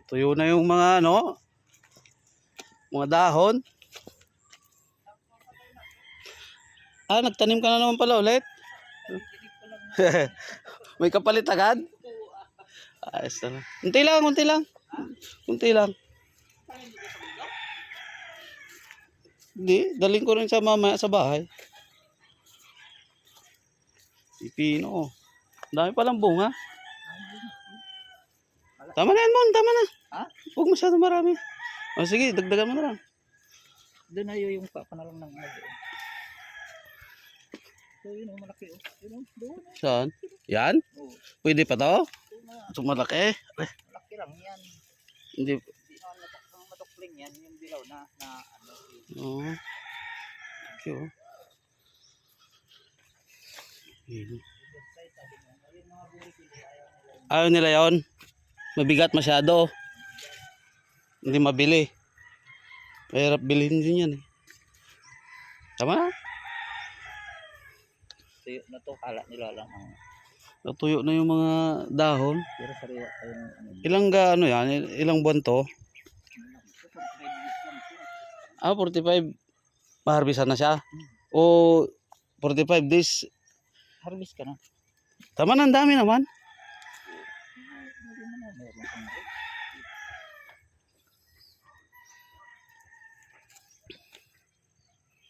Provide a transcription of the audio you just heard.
Tuyo na yung mga ano, mga dahon. Nagtanim ka na naman pala ulit. May kapalit agad? Ayos na lang. Kunti lang, kunti lang. Kunti lang. Hindi, daling ko rin sa mamaya sa bahay. Pipino. Dami palang bunga. Tama na yan, Mon. Tama na. Ha? Huwag masyado marami. O sige, dagdagan mo na lang. Doon na yung papanalang ng ano doon. So yun o, malaki o. Yun o, doon o. Saan? Yan? Oo. Pwede pa to? Doon na. Ito malaki. Malaki lang yan. Hindi. Hindi naman matukling yan. Yung dilaw na ano. Oo. Okay, oh. Yun. Ayaw nila yon. Mabigat masyado. Hindi mabili. Mahirap bilhin din yan eh. Tama na. Tuyo na to, kala nila lang ang Natuyo na yung mga dahon. pero sariwa tayo ng ano. Ilang ano yan? Ilang buwan to? 45. Maharbisan na siya? O 45 days? Harvest ka na. Tama na, ang dami naman.